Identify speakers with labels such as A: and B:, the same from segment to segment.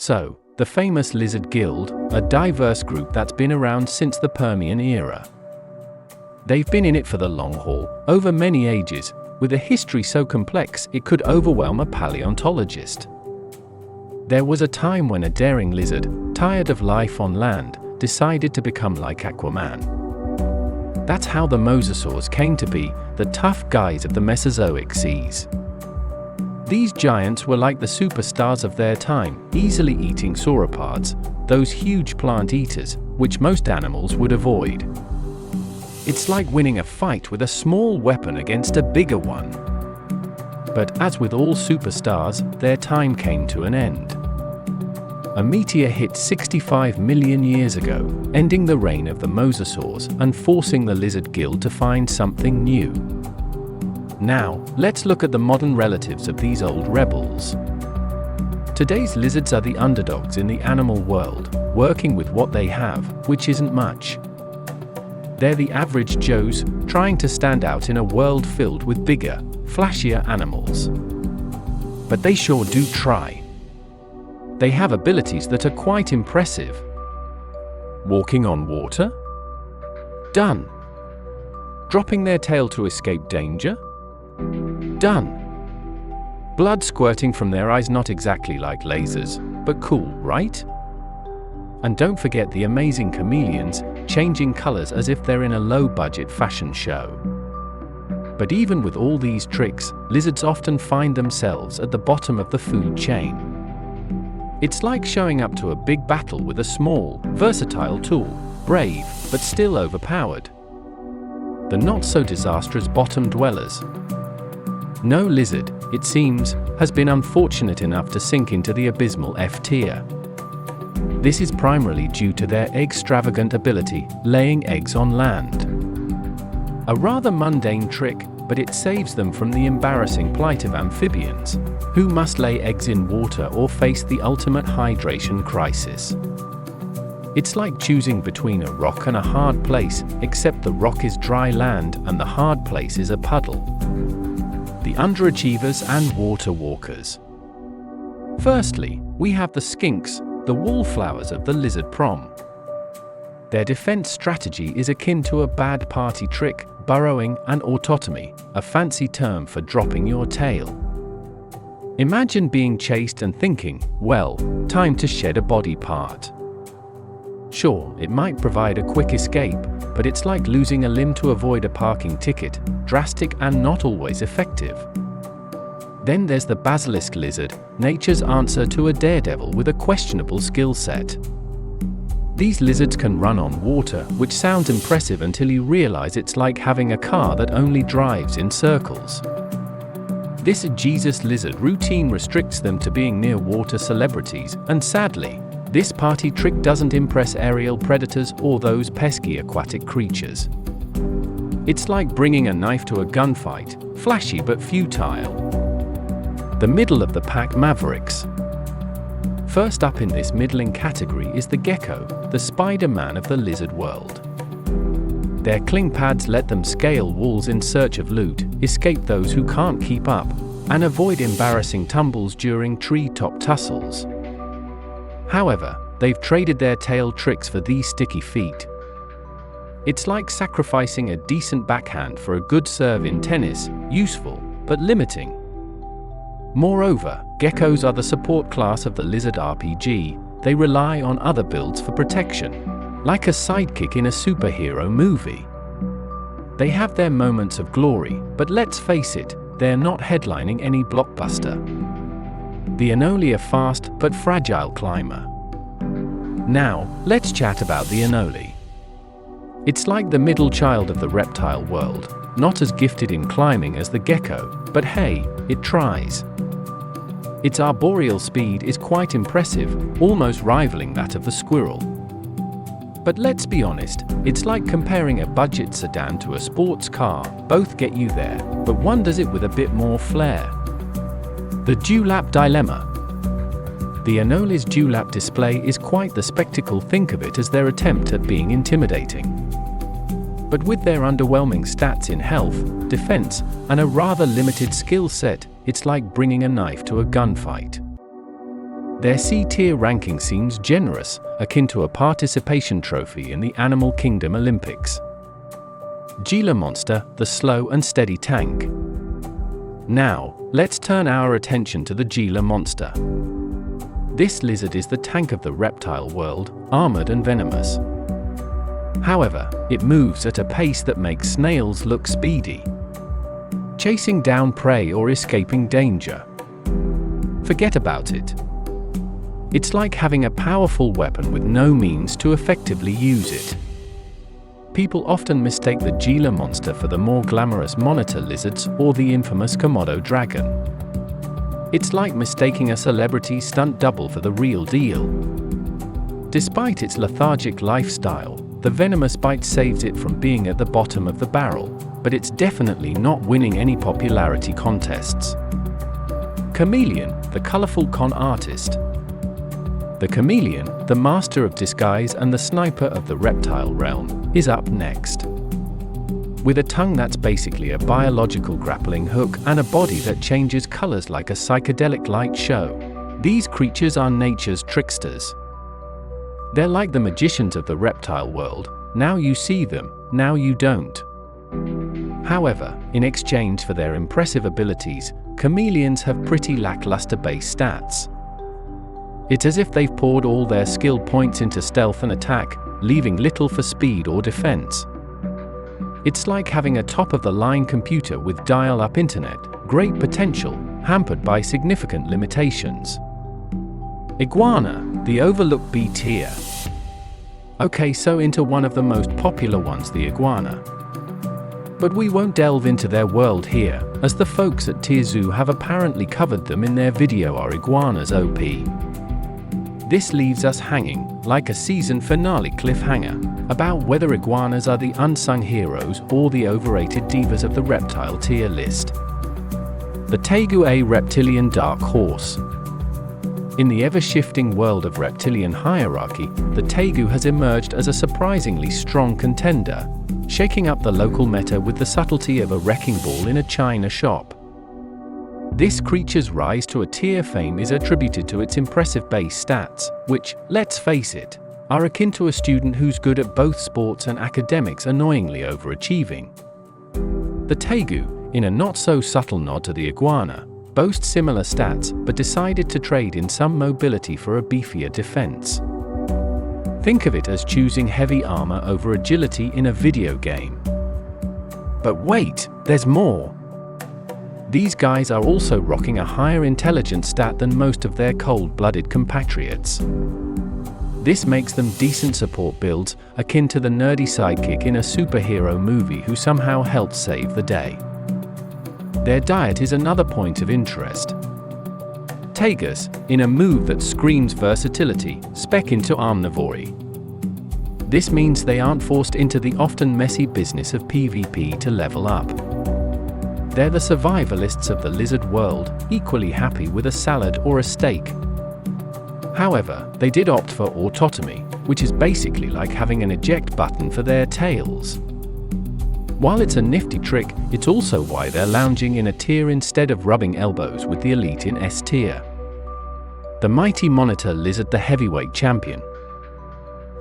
A: So, the famous Lizard Guild, a diverse group that's been around since the Permian era. They've been in it for the long haul, over many ages, with a history so complex it could overwhelm a paleontologist. There was a time when a daring lizard, tired of life on land, decided to become like Aquaman. That's how the Mosasaurs came to be, the tough guys of the Mesozoic seas. These giants were like the superstars of their time, easily eating sauropods, those huge plant eaters, which most animals would avoid. It's like winning a fight with a small weapon against a bigger one. But as with all superstars, their time came to an end. A meteor hit 65 million years ago, ending the reign of the Mosasaurs and forcing the Lizard Guild to find something new. Now, let's look at the modern relatives of these old rebels. Today's lizards are the underdogs in the animal world, working with what they have, which isn't much. They're the average Joes, trying to stand out in a world filled with bigger, flashier animals. But they sure do try. They have abilities that are quite impressive. Walking on water? Done. Dropping their tail to escape danger? Done. Blood squirting from their eyes, not exactly like lasers, but cool, right? And don't forget the amazing chameleons, changing colors as if they're in a low-budget fashion show. But even with all these tricks, lizards often find themselves at the bottom of the food chain. It's like showing up to a big battle with a small, versatile tool, brave, but still overpowered. The not-so-disastrous bottom dwellers. No lizard, it seems, has been unfortunate enough to sink into the abysmal F tier. This is primarily due to their extravagant ability, laying eggs on land. A rather mundane trick, but it saves them from the embarrassing plight of amphibians, who must lay eggs in water or face the ultimate hydration crisis. It's like choosing between a rock and a hard place, except the rock is dry land and the hard place is a puddle. The underachievers and water walkers. Firstly, we have the skinks, the wallflowers of the lizard prom. Their defense strategy is akin to a bad party trick, burrowing, and autotomy, a fancy term for dropping your tail. Imagine being chased and thinking, well, time to shed a body part. Sure, it might provide a quick escape, but it's like losing a limb to avoid a parking ticket, drastic and not always effective. Then there's the basilisk lizard, nature's answer to a daredevil with a questionable skill set. These lizards can run on water, which sounds impressive until you realize it's like having a car that only drives in circles. This Jesus lizard routine restricts them to being near water celebrities, and sadly, this party trick doesn't impress aerial predators or those pesky aquatic creatures. It's like bringing a knife to a gunfight, flashy but futile. The middle of the pack mavericks. First up in this middling category is the gecko, the Spider-Man of the lizard world. Their cling pads let them scale walls in search of loot, escape those who can't keep up, and avoid embarrassing tumbles during treetop tussles. However, they've traded their tail tricks for these sticky feet. It's like sacrificing a decent backhand for a good serve in tennis, useful, but limiting. Moreover, geckos are the support class of the lizard RPG. They rely on other builds for protection, like a sidekick in a superhero movie. They have their moments of glory, but let's face it, they're not headlining any blockbuster. The Anole are fast but fragile climber. Now, let's chat about the Anole. It's like the middle child of the reptile world, not as gifted in climbing as the gecko, but hey, it tries. Its arboreal speed is quite impressive, almost rivaling that of the squirrel. But let's be honest, it's like comparing a budget sedan to a sports car. Both get you there, but one does it with a bit more flair. The dewlap dilemma. The Anole's dewlap display is quite the spectacle. Think of it as their attempt at being intimidating. But with their underwhelming stats in health, defense, and a rather limited skill set, it's like bringing a knife to a gunfight. Their C-tier ranking seems generous, akin to a participation trophy in the Animal Kingdom Olympics. Gila monster, the slow and steady tank. Now, let's turn our attention to the Gila monster. This lizard is the tank of the reptile world, armored and venomous. However, it moves at a pace that makes snails look speedy, chasing down prey or escaping danger. Forget about it. It's like having a powerful weapon with no means to effectively use it. People often mistake the Gila monster for the more glamorous monitor lizards or the infamous Komodo dragon. It's like mistaking a celebrity stunt double for the real deal. Despite its lethargic lifestyle, the venomous bite saves it from being at the bottom of the barrel, but it's definitely not winning any popularity contests. Chameleon, the colorful con artist. The chameleon, the master of disguise and the sniper of the reptile realm, is up next. With a tongue that's basically a biological grappling hook and a body that changes colors like a psychedelic light show, these creatures are nature's tricksters. They're like the magicians of the reptile world. Now you see them, now you don't. However, in exchange for their impressive abilities, chameleons have pretty lackluster base stats. It's as if they've poured all their skill points into stealth and attack, leaving little for speed or defense. It's like having a top-of-the-line computer with dial-up internet, great potential, hampered by significant limitations. Iguana, the overlooked B tier. Okay, so into one of the most popular ones, the iguana. But we won't delve into their world here, as the folks at Tier Zoo have apparently covered them in their video Are Iguanas OP? This leaves us hanging, like a season finale cliffhanger, about whether iguanas are the unsung heroes or the overrated divas of the reptile tier list. The tegu, a reptilian dark horse. In the ever-shifting world of reptilian hierarchy, the tegu has emerged as a surprisingly strong contender, shaking up the local meta with the subtlety of a wrecking ball in a china shop. This creature's rise to a tier fame is attributed to its impressive base stats, which, let's face it, are akin to a student who's good at both sports and academics annoyingly overachieving. The tegu, in a not-so-subtle nod to the iguana, boasts similar stats but decided to trade in some mobility for a beefier defense. Think of it as choosing heavy armor over agility in a video game. But wait, there's more! These guys are also rocking a higher intelligence stat than most of their cold-blooded compatriots. This makes them decent support builds, akin to the nerdy sidekick in a superhero movie who somehow helped save the day. Their diet is another point of interest. Tegus, in a move that screams versatility, spec into omnivory. This means they aren't forced into the often messy business of PvP to level up. They're the survivalists of the lizard world, equally happy with a salad or a steak. However, they did opt for autotomy, which is basically like having an eject button for their tails. While it's a nifty trick, it's also why they're lounging in a tier instead of rubbing elbows with the elite in S tier. The mighty monitor lizard, the heavyweight champion.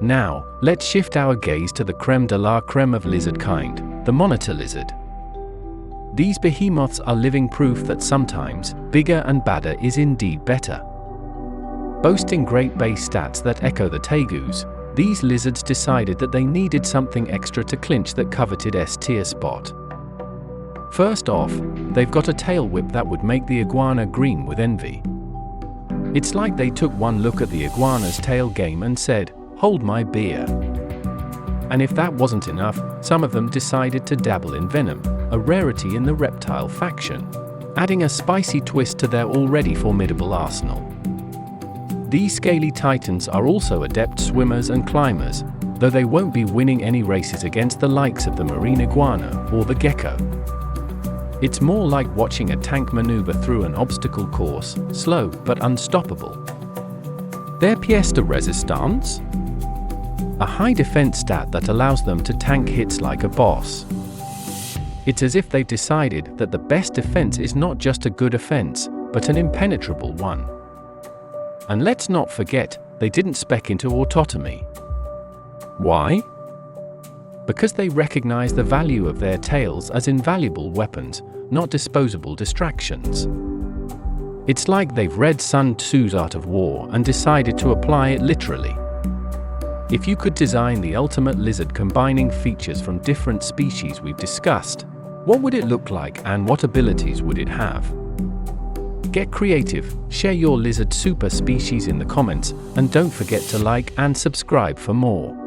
A: Now, let's shift our gaze to the creme de la creme of lizard kind, the monitor lizard. These behemoths are living proof that sometimes, bigger and badder is indeed better. Boasting great base stats that echo the tegus, these lizards decided that they needed something extra to clinch that coveted S-tier spot. First off, they've got a tail whip that would make the iguana green with envy. It's like they took one look at the iguana's tail game and said, "Hold my beer." And if that wasn't enough, some of them decided to dabble in venom, a rarity in the reptile faction, adding a spicy twist to their already formidable arsenal. These scaly titans are also adept swimmers and climbers, though they won't be winning any races against the likes of the marine iguana or the gecko. It's more like watching a tank maneuver through an obstacle course, slow but unstoppable. Their pièce de résistance? A high defense stat that allows them to tank hits like a boss. It's as if they've decided that the best defense is not just a good offense, but an impenetrable one. And let's not forget, they didn't spec into autotomy. Why? Because they recognize the value of their tails as invaluable weapons, not disposable distractions. It's like they've read Sun Tzu's Art of War and decided to apply it literally. If you could design the ultimate lizard combining features from different species we've discussed, what would it look like and what abilities would it have? Get creative, share your lizard super species in the comments, and don't forget to like and subscribe for more.